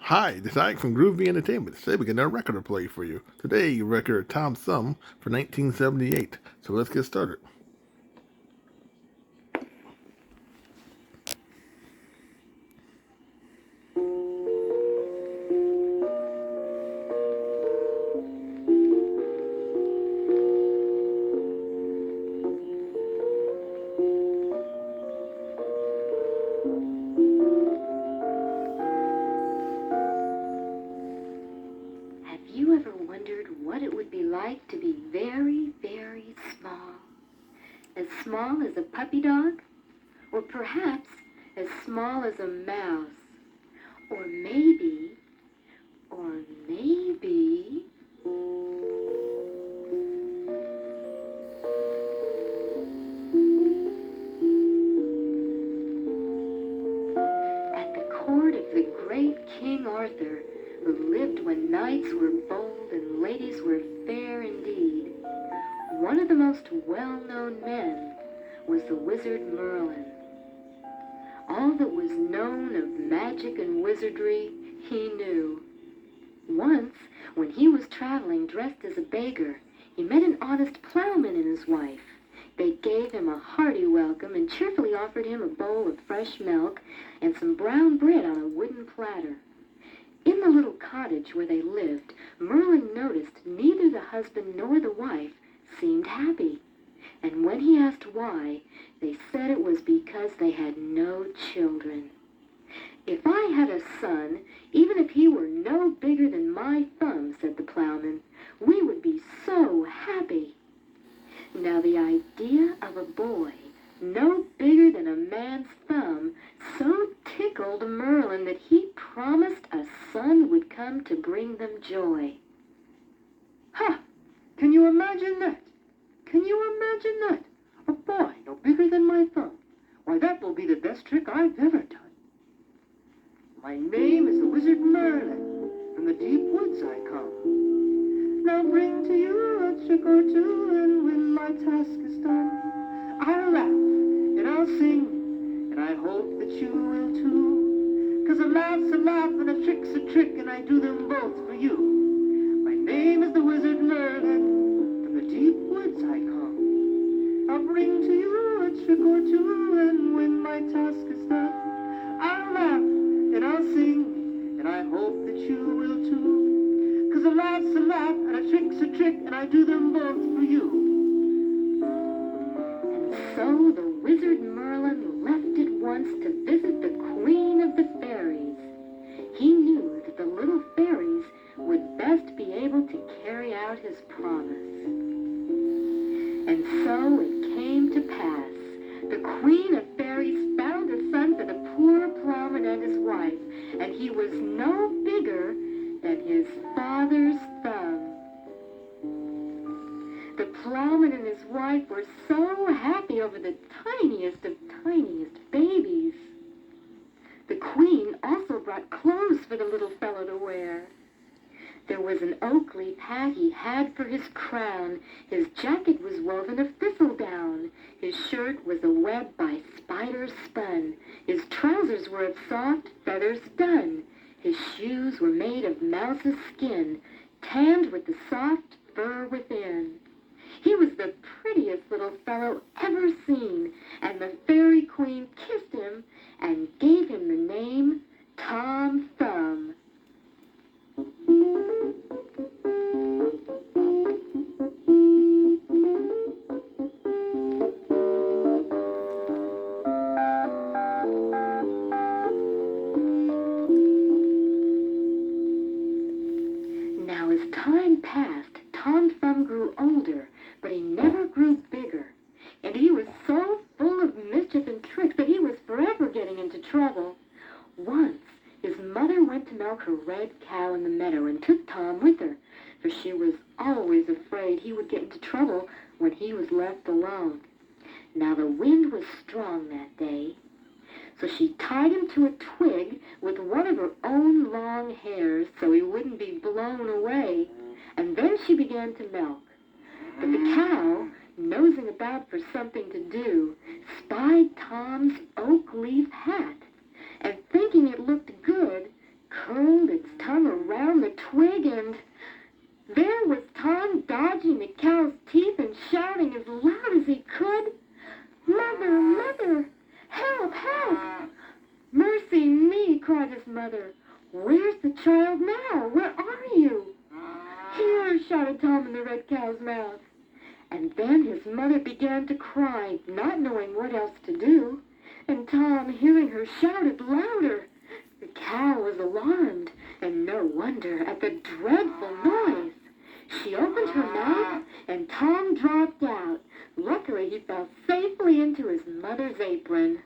Hi, this is Ike from Groovy Entertainment. Today we got a record to play for you. Today, record Tom Thumb for 1978. So let's get started. Have you ever wondered what it would be like to be very, very small? As small as a puppy dog? Or perhaps as small as a mouse? Or maybe, or maybe... At the court of the great King Arthur, who lived when knights were bold and ladies were fair indeed, one of the most well-known men was the wizard Merlin. All that was known of magic and wizardry he knew. Once, when he was traveling dressed as a beggar, he met an honest plowman and his wife. They gave him a hearty welcome and cheerfully offered him a bowl of fresh milk and some brown bread on a wooden platter. In the little cottage where they lived, Merlin noticed neither the husband nor the wife seemed happy. And when he asked why, they said it was because they had no children. "If I had a son, even if he were no bigger than my thumb," said the plowman, "we would be so happy." Now the idea of a boy no bigger than a man's thumb so tickled Merlin that he promised a son would come to bring them joy. Ha! Can you imagine that? Can you imagine that? A boy no bigger than my thumb. Why, that will be the best trick I've ever done. My name is the Wizard Merlin. From the deep woods I come. Now bring to you a trick or two, and when my task is done, I'll laugh and I'll sing, and I hope that you will too. 'Cause a laugh's a laugh and a trick's a trick, and I do them both for you. My name is the Wizard Merlin. From the deep woods I come. I'll bring to you a trick or two, and when my task is done, I'll laugh and I'll sing, and I hope that you will too. 'Cause a laugh's a laugh and a trick's a trick, and I do them both for you. And so the wizard Merlin left at once to visit the Queen of the Fairies. He knew that the little fairies would best be able to carry out his promise. And so it came to pass. The Queen of Fairies found a son for the poor plowman and his wife, and he was no bigger than his father's thumb. The plowman and his wife were so happy over the tiniest of tiniest babies. The queen also brought clothes for the little fellow to wear. There was an oak leaf hat he had for his crown. His jacket was woven of thistledown. His shirt was a web by spiders spun. His trousers were of soft feathers done. His shoes were made of mouse's skin, tanned with the soft fur within. He was the prettiest little fellow ever seen, and the fairy queen kissed him and gave him the name Tom Thumb. Now as time passed, Tom Thumb grew older, but he never grew bigger. And he was so full of mischief and tricks that he was forever getting into trouble. Once, his mother went to milk her red cow in the meadow and took Tom with her, for she was always afraid he would get into trouble when he was left alone. Now the wind was strong that day, so she tied him to a twig with one of her own long hairs so he wouldn't be blown away, and then she began to milk. But the cow, nosing about for something to do, spied Tom's oak leaf hat, and thinking it looked good, curled a the twig, and there was Tom dodging the cow's teeth and shouting as loud as he could, "Mother, mother, help, help!" "Mercy me!" cried his mother. "Where's the child now? Where are you?" "Here!" shouted Tom in the red cow's mouth. And then his mother began to cry, not knowing what else to do. And Tom, hearing her, shouted louder. The cow was alarmed, and no wonder, at the dreadful noise. She opened her mouth, and Tom dropped out. Luckily, he fell safely into his mother's apron.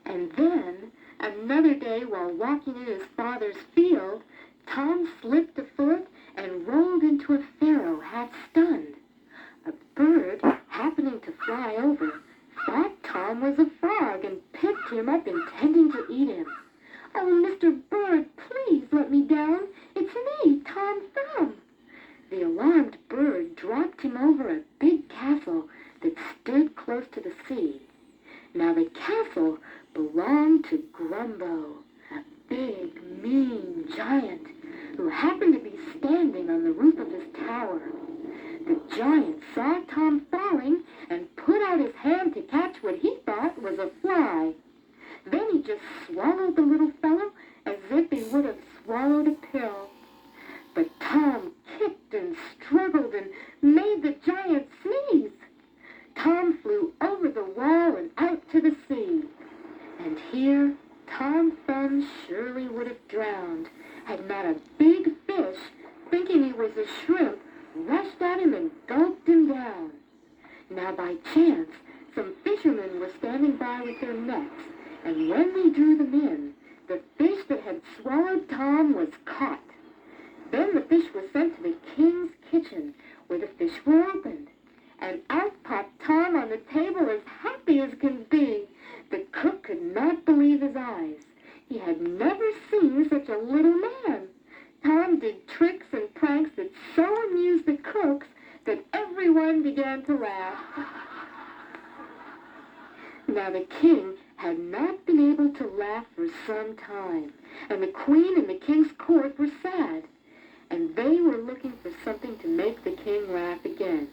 And then, another day while walking in his father's field, Tom slipped a foot and rolled into a farrow, half stunned. A bird, happening to fly over, thought Tom was a frog and picked him up, intending to eat him. "Oh, Mr. Bird, please let me down. It's me, Tom Thumb." The alarmed bird dropped him over a big castle that stood close to the sea. Now the castle belonged to Grumbo, a big, mean giant who happened to be standing on the roof of his tower. The giant saw Tom falling and put out his hand to catch what he thought was a fly. Then he just swallowed the little fellow as if he would have swallowed a pill. But Tom kicked and struggled and made the giant sneeze. Tom flew over the wall and out to the sea. And here Tom Thumb surely would have drowned had not a big fish, thinking he was a shrimp, rushed at him and gulped him down. Now by chance, some fishermen were standing by with their nets, and when they drew them in, the fish that had swallowed Tom was caught. Then the fish was sent to the king's kitchen, where the fish were opened, and out popped Tom on the table as happy as can be. The cook could not believe his eyes. He had never seen such a little man. Tom did tricks and pranks that so amused the cooks that everyone began to laugh. Now the king had not been able to laugh for some time, and the queen and the king's court were sad, and they were looking for something to make the king laugh again.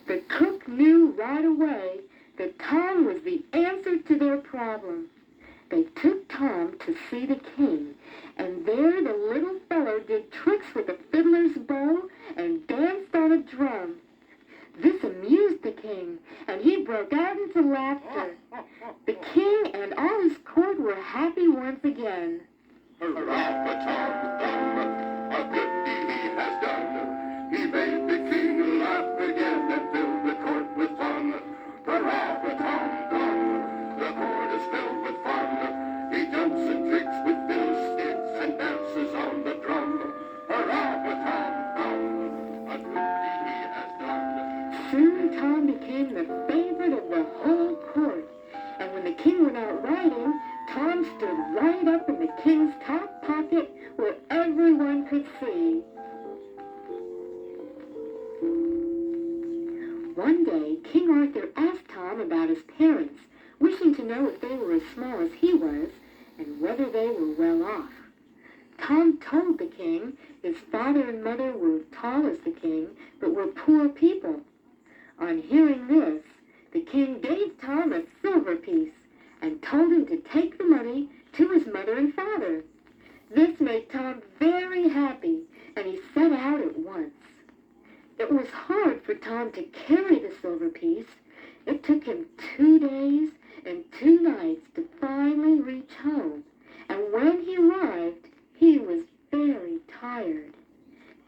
The cook knew right away that Tom was the answer to their problem. They took Tom to see the king, and there the little fellow did tricks with a fiddler's bow and danced on a drum. This amused the king, and he broke out into laughter. The king and all his court were happy once again. Hurrah for Tom Thumb, a good deed he has done. He made the king laugh again and filled the court with fun. Hurrah for Tom Thumb, the court is filled with fun. He jumps and tricks with fiddlesticks and dances on the drum. Hurrah for Tom Thumb, a good deed he has done. Soon Tom became the favorite of the whole court, and when the king went out riding, Tom stood right up in the king's top pocket where everyone could see. One day, King Arthur asked Tom about his parents, wishing to know if they were as small as he was and whether they were well off. Tom told the king his father and mother were tall as the king, but were poor people. On hearing this, the king gave Tom a silver piece and told him to take the money to his mother and father. This made Tom very happy, and he set out at once. It was hard for Tom to carry the silver piece. It took him 2 days and 2 nights to finally reach home, and when he arrived, he was very tired.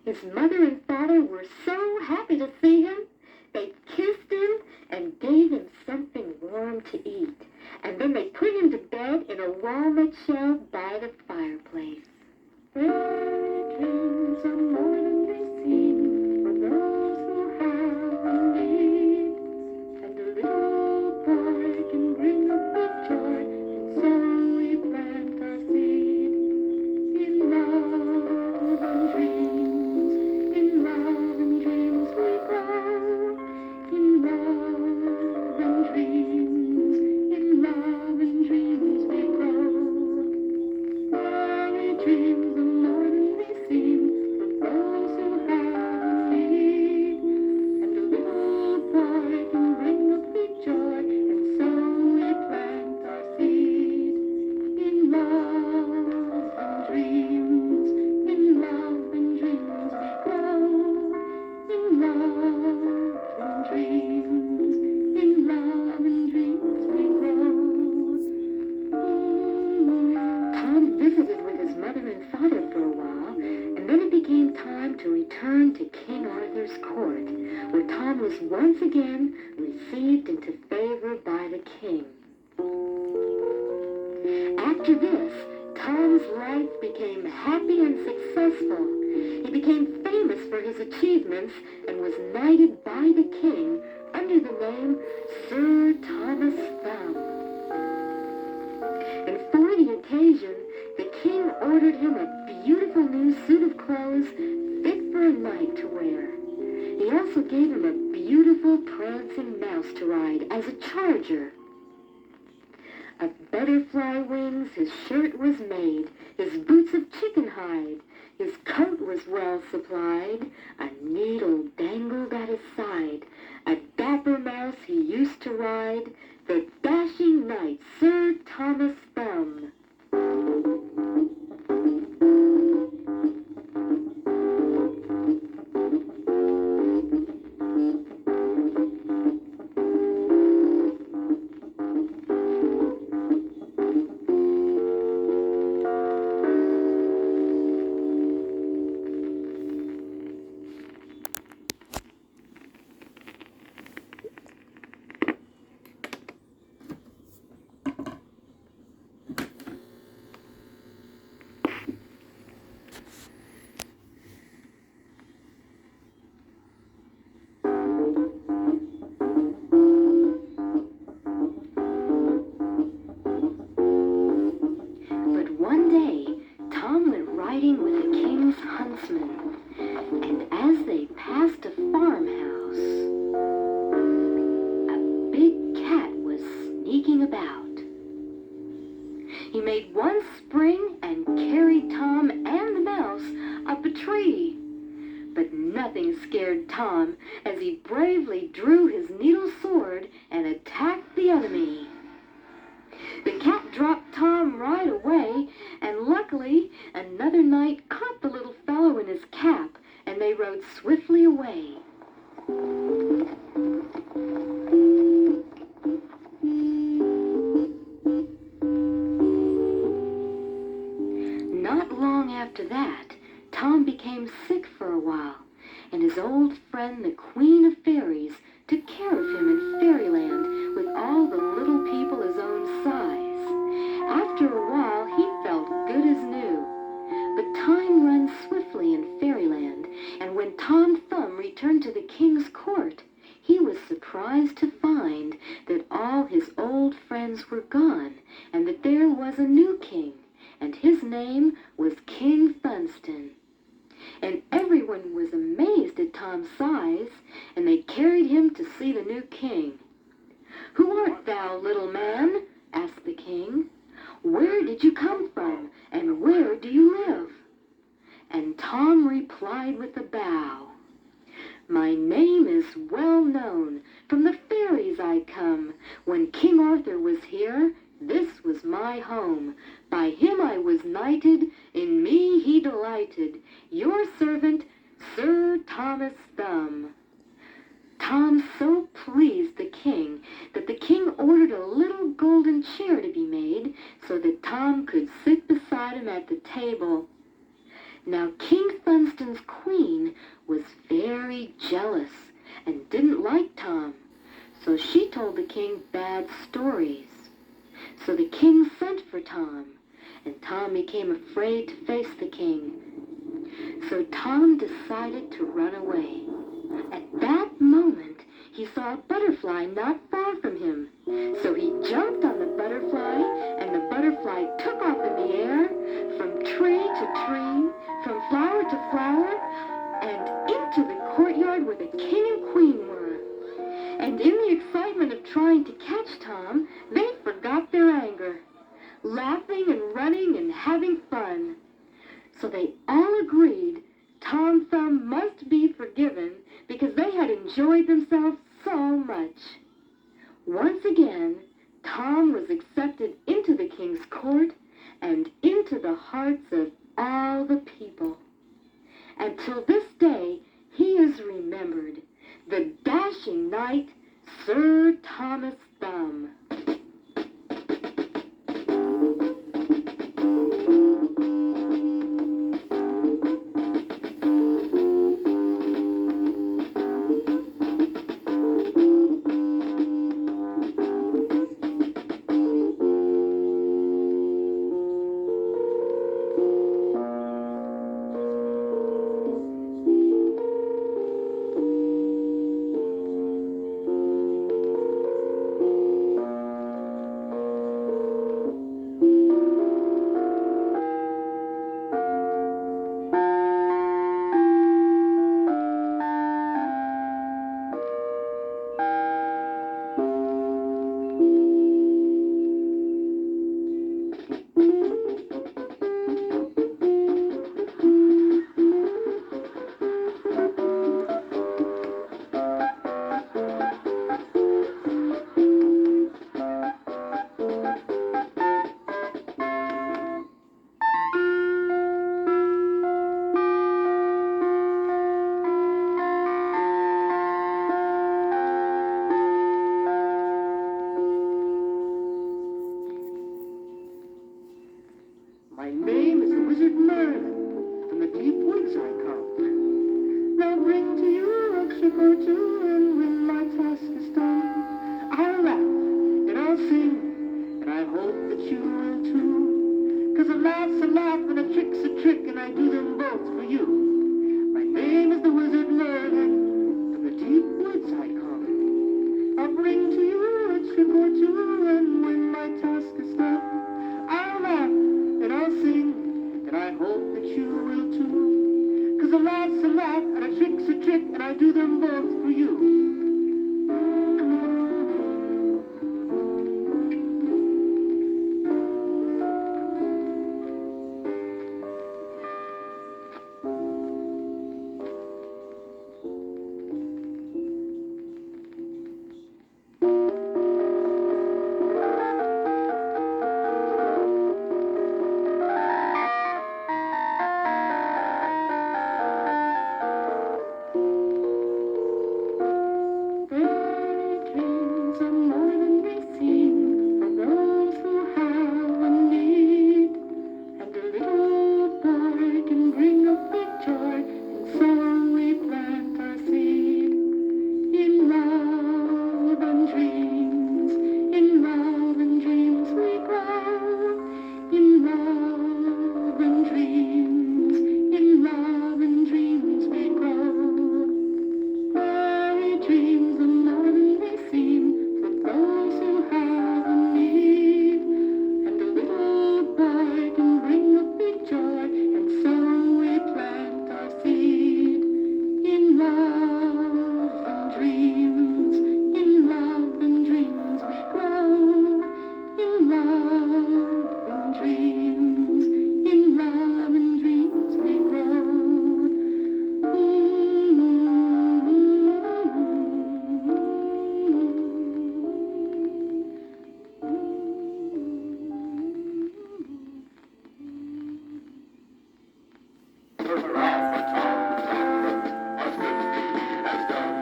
His mother and father were so happy to see him. They kissed him and gave him something warm to eat, and then they put him to bed in a walnut shell by the fireplace. Fairy dreams are more than they seem for those who have believed, and a little boy can bring up the joy, and so we plant our seed in love and dreams. In love and dreams we grow. In love and dreams. In love and dreams we grow. Fairy dreams are more than they seem mother and father for a while, and then it became time to return to King Arthur's court, where Tom was once again received into favor by the king. After this, Tom's life became happy and successful. He became famous for his achievements and was knighted by the king under the name Sir Thomas Thumb. And for the occasion, the king ordered him a beautiful new suit of clothes fit for a knight to wear. He also gave him a beautiful prancing mouse to ride as a charger. Of butterfly wings his shirt was made, his boots of chicken hide, his coat was well supplied, a needle dangled at his side, a dapper mouse he used to ride, the dashing knight Sir Thomas Thumb. Riding with the king's huntsmen, and as they passed a farmhouse, a big cat was sneaking about. He made one spring and carried Tom and the mouse up a tree. But nothing scared Tom as he bravely drew his needle sword and attacked the enemy. The cat dropped Tom right away, and luckily another knight caught the little fellow in his cap, and they rode swiftly away. Not long after that, Tom became sick for a while, and his old friend the Queen of Fairies took care of him in Fairyland with all the little people his own size. After a while, he felt good as new. But time runs swiftly in Fairyland, and when Tom Thumb returned to the king's court, he was surprised to find that all his old friends were gone, and that there was a new king, and his name was King Funston. And everyone was amazed at Tom's size, and they carried him to see the new king. "Who art thou, little man?" asked the king. "Where did you come from, and where do you live?" And Tom replied with a bow, "My name is well known, from the fairies I come. When King Arthur was here, this was my home. By him I was knighted, in me he delighted. Your servant, Sir Thomas Thumb." Tom so pleased the king that the king ordered a little golden chair to be made so that Tom could sit beside him at the table. Now King Funston's queen was very jealous and didn't like Tom, so she told the king bad stories. So the king sent for Tom, and Tom became afraid to face the king. So Tom decided to run away. At that moment, he saw a butterfly not far from him. So he jumped on the butterfly, and the butterfly took off in the air, from tree to tree, from flower to flower, and into the courtyard where the king and queen were. And in the excitement of trying to catch Tom, they forgot their anger, laughing and running and having fun. So they all agreed Tom Thumb must be forgiven because they had enjoyed themselves so much. Once again, Tom was accepted into the king's court and into the hearts of all the people. Until this day, he is remembered, the dashing knight, Sir Thomas Thumb. wizard Merlin. From the deep woods I come. Now bring to you a trick or two, and when my task is done, I'll laugh and I'll sing, and I hope that you will too. 'Cause a laugh's a laugh and a trick's a trick, and I do them both for you. My name is the wizard Merlin. From the deep woods I come. I'll bring to you a trick or two, and when my task is done, I'll laugh and I'll sing, and I hope that you will too. 'Cause a laugh's a laugh and a trick's a trick, and I do them both for you. Dreams are more than they seem for those who have a need. And a little boy can bring a big joy, and so we plant our seed. In love and dreams, in love and dreams we grow. In love and dreams, in love and dreams we grow. Fairy dreams are more than they seem for those who have a need. And a little boy can bring a big joy, and so we plant our seed. In love and dreams, in love and dreams we grow. In love and dreams, in love and dreams we grow. Hurrah for Tom Thumb, a good deed he has done.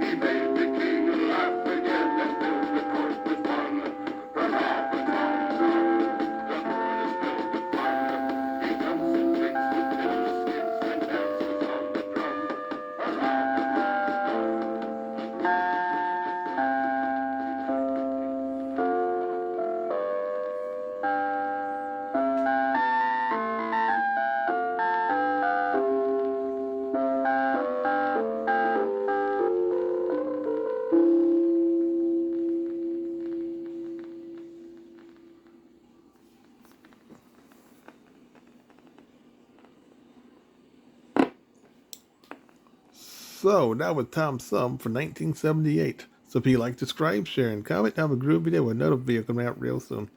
He made the king laugh again and filled the court with fun. Hurrah for Tom Thumb, the court is filled with fun. He jumps and kicks with little skips and dances on the drum. Hurrah for Tom Thumb. So that was Tom Thumb for 1978. So if you like, subscribe, share, and comment, have a groovy day with another video coming out real soon.